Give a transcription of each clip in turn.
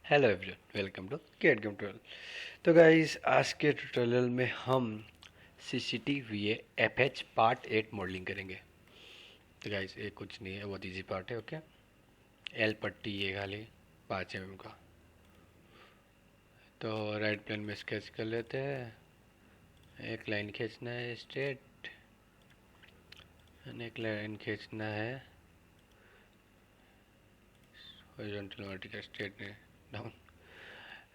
Hello everyone, welcome to CAD game tutorial. तो guys, आज के ट्यूटोरियल में हम Cct-Va-Fh पार्ट 8 मॉडलिंग करेंगे। तो गाइस, ये कुछ नहीं है, बहुत इजी पार्ट है। ओके, एल पट्टी ये खाली 5 mm का। तो राइट प्लेन में स्केच कर लेते हैं। एक लाइन खींचना है स्ट्रेट, एक लाइन खींचना है horizontal, vertical, straight down.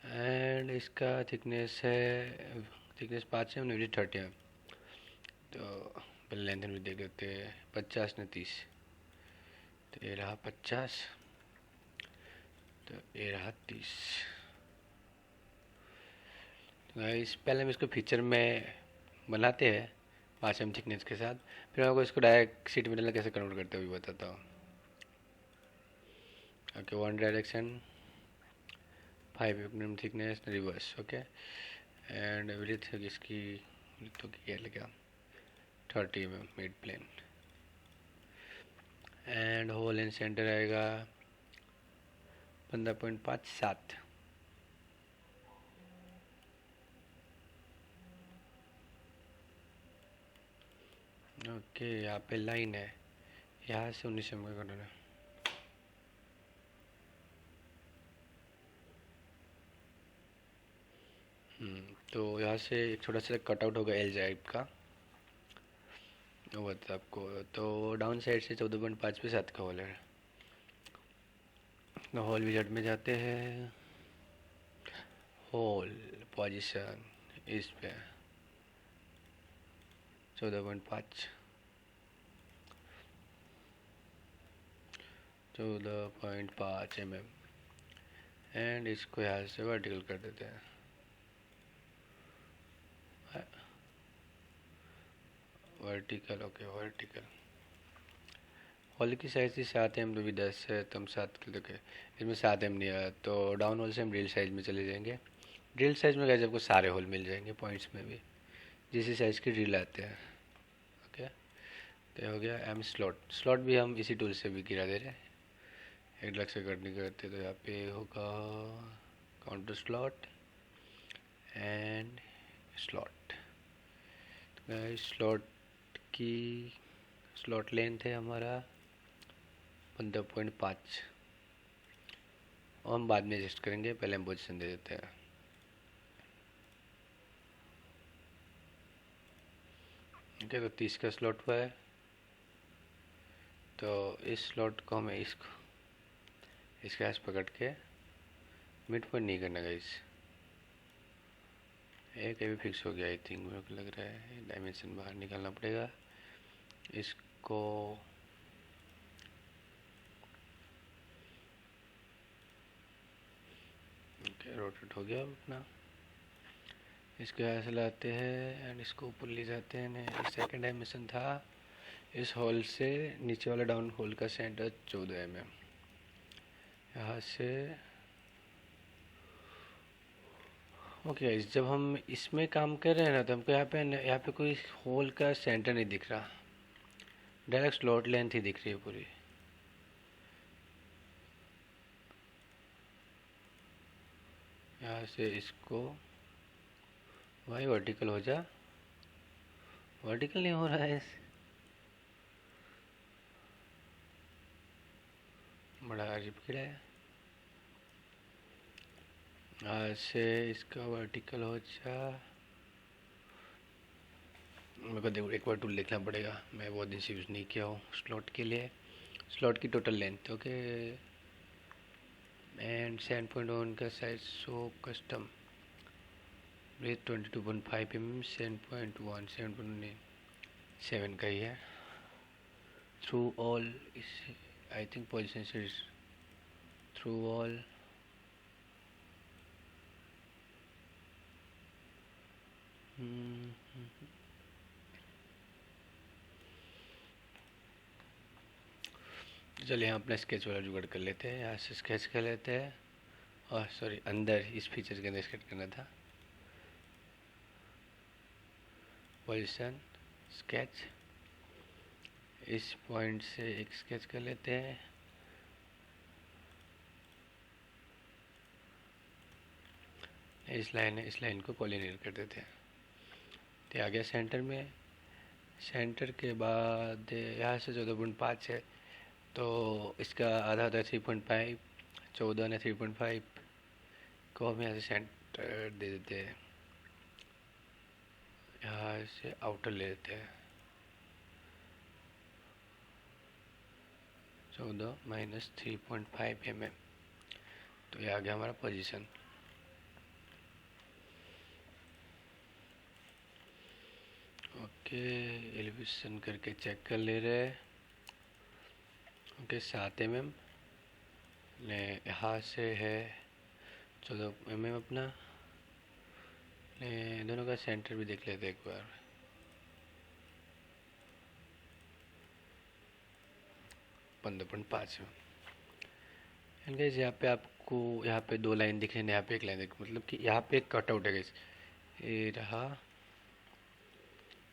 And इसका थिकनेस 5 है, विड्थ 30 है। तो पहले लेंथ भी देख लेते हैं, 50 ने 30, तो ये रहा 50, तो ये रहा 30। तो गाइस, पहले हम इसको फीचर में बनाते हैं 5 mm थिकनेस के साथ, फिर मैं आपको इसको डायरेक्ट सीट मेटल कैसे कन्वर्ट करते हुए बताता हूँ। Okay, 1 direction, 5 mm thickness, reverse. Okay, and width इसकी तो क्या लगा 30 mm mid plane, and hole in centre आएगा 15.57। ओके, यहाँ पे लाइन है, यहाँ से 19 mm का करना है। तो यहाँ से एक छोटा सा कटआउट होगा एल टाइप का, वो बता आपको। तो डाउन साइड से 14.5 पे 7 का होल है। तो होल विजार्ड में जाते हैं, होल पोजीशन इस पे 14.5, 14.5 mm, एंड इसको यहाँ से वर्टिकल कर देते हैं। Vertical, okay, vertical. होल की साइज थी 7 mm, तो भी 10 है, तो हम 7 के देखे, इसमें 7 mm नहीं आया। तो डाउन होल से हम ड्रिल साइज में चले जाएंगे। ड्रिल साइज में कैसे आपको सारे होल मिल जाएंगे पॉइंट्स में भी, जिस साइज की ड्रिल आते हैं। ओके, तो हो गया एम स्लॉट। स्लॉट भी हम इसी टूल से भी गिरा दे रहे हैं, एक अलग से कट नहीं करते। तो यहाँ पे होगा counter slot and slot. Slot की स्लॉट लेंथ है हमारा 15.5, और हम बाद में एडजस्ट करेंगे, पहले हम पोजीशन दे देते हैं। ओके, तो 30 का स्लॉट हुआ है। तो इस स्लॉट को हमें इसके आस पकड़ के मिड पॉइंट नहीं करना गाइस, एक अभी फिक्स हो गया आई थिंक, मेरे को लग रहा है डायमेंशन बाहर निकालना पड़ेगा। इसको ओके, रोटेट हो गया अपना। इसके ऐसे लाते हैं एंड इसको ऊपर ले जाते हैं। सेकंड डायमेंशन था इस होल से नीचे वाला डाउन होल का सेंटर 14 mm, यहाँ से। ओके, जब हम इसमें काम कर रहे हैं ना, तो हमको यहाँ पे कोई होल का सेंटर नहीं दिख रहा, डायरेक्ट स्लॉट लेंथ ही दिख रही है पूरी। यहाँ से इसको, भाई वर्टिकल हो जा, वर्टिकल नहीं हो रहा है, बड़ा अजीब कीड़ा है। यहाँ से इसका वर्टिकल हो जा, मेरे को देखो एक बार टूल देखना पड़ेगा, मैं बहुत दिन से यूज़ नहीं किया हूँ स्लॉट के लिए। स्लॉट की टोटल लेंथ, ओके, एंड 7.1 का size, so custom with 22.5 mm, 7.1, 7 का ही है। थ्रू ऑल इस आई थिंक पोजिशन से थ्रू ऑल, चलिए हम अपना स्केच वाला जुगाड़ कर लेते हैं। यहाँ से स्केच कर लेते हैं, और सॉरी, अंदर इस फीचर के अंदर स्केच करना था। पोजीशन, स्केच, इस पॉइंट से एक स्केच कर लेते हैं। इस लाइन को कॉलिनियर कर देते हैं। तो आ गया सेंटर में। सेंटर के बाद यहाँ से 14.5 है, तो इसका आधा 3.5, 14 ने 3.5 को हम यहाँ से सेंटर दे देते हैं। यहाँ से आउटर ले लेते हैं 14 माइनस 3.5 mm। तो ये आ गया हमारा पोजीशन। ओके, एलिवेशन करके चेक कर ले रहे हैं। ओके, 7 mm ने यहाँ से है 14 mm अपना। दोनों का सेंटर भी देख लेते हैं एक बार। एंड गाइस यहाँ पे आपको यहाँ पे 2 लाइन दिख रही है, यहाँ पे 1 लाइन दिख, मतलब कि यहाँ पे एक कटआउट है गाइस। ये रहा,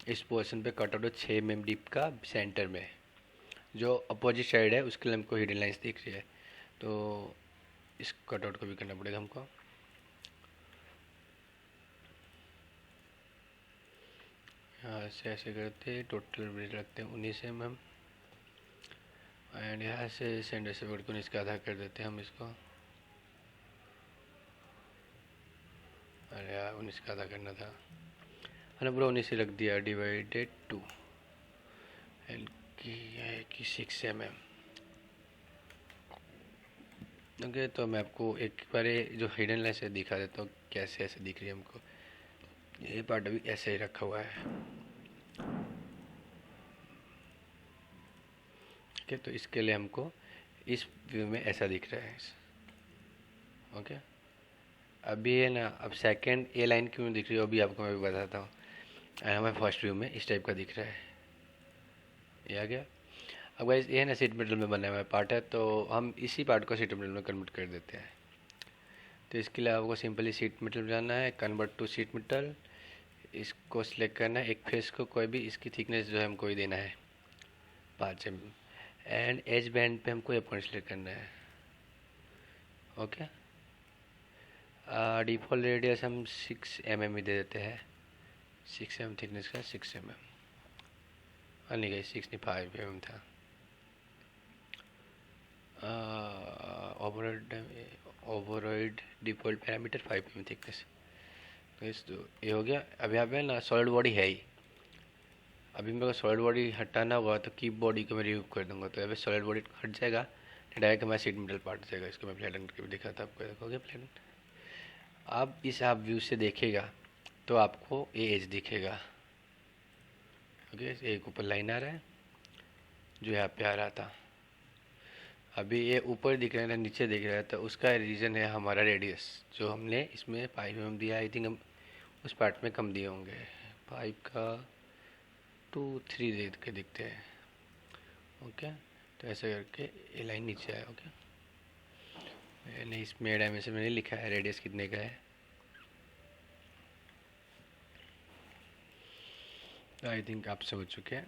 इस पोर्शन पे कटआउट है 6 mm डीप का सेंटर में। जो अपोजिट साइड है उसके लिए हमको हिडन लाइन्स दिख रही है, तो इस कटआउट को भी करना पड़ेगा हमको। यहाँ से ऐसे करते टोटल ब्रिज रखते हैं 19 mm। एंड यहाँ से सेंटर से वर्ड को इसका आधा कर देते हैं हम इसको। अरे यार 19 का आधा करना था, मैंने पूरा 19 से रख दिया, डिवाइडेड 2 एंड की 6 mm। ओके, तो मैं आपको एक बार जो हिडन लाइन से दिखा देता हूँ कैसे ऐसे दिख रही है हमको। ये पार्ट अभी ऐसे ही रखा हुआ है। ओके, तो इसके लिए हमको इस व्यू में ऐसा दिख रहा है। ओके, अभी है ना, अब सेकंड ए लाइन क्यों दिख रही है अभी आपको मैं भी बताता हूँ। हमें फर्स्ट व्यू में इस टाइप का दिख रहा है, ये आ गया। अब गाइस ये है ना सीट मेटल में बना हुआ पार्ट है, तो हम इसी पार्ट को सीट मेटल में कन्वर्ट कर देते हैं। तो इसके लिए आपको सिंपली सीट मेटल में जाना है, कन्वर्ट टू सीट मेटल। इसको सिलेक्ट करना है, एक फेस को कोई भी, इसकी थिकनेस जो है हमको ही देना है 5 mm। एंड एज बैंड पे हमको ये पॉइंट सिलेक्ट करना है। ओके, डिफ़ॉल्ट रेडियस हम 6 mm ही दे देते हैं, 6 mm थिकनेस का 6 mm। नहीं गई 6 नहीं 5 mm था। Override default parameter 5 mm thickness. तो ये हो गया। अब यहाँ पे ना सॉलिड बॉडी है ही, अभी मेरे को सॉलिड बॉडी हटाना होगा तो की बॉडी को मैं रिमूव कर दूंगा, तो यहाँ पे सॉलिड बॉडी हट जाएगा, डायरेक्ट हमारा सीट मेटल पार्ट जाएगा। इसको मैं फ्लैटन करके भी दिखाता आपको, देखोगे फ्लैटन। अब इस आप व्यू से देखेगा तो आपको ये एज दिखेगा। ओके, एक ऊपर लाइन आ रहा है जो यहाँ पे आ रहा था, अभी ये ऊपर दिख रहा है ना नीचे दिख रहा है, तो उसका रीज़न है हमारा रेडियस जो हमने इसमें 5 mm दिया। आई थिंक हम उस पार्ट में कम दिए होंगे, 5 का 2-3 दे के दिखते हैं। ओके, तो ऐसे करके ये लाइन नीचे आया। ओके, मैंने इसमें डायमेंशन में नहीं लिखा है रेडियस कितने का है। आई थिंक आप समझ चुके हैं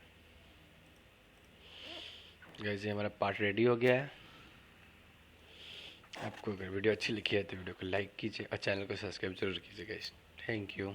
गाइस, ये हमारा पार्ट रेडी हो गया है। आपको अगर वीडियो अच्छी लगी है तो वीडियो को लाइक कीजिए और चैनल को सब्सक्राइब जरूर कीजिए गाइस। Thank you.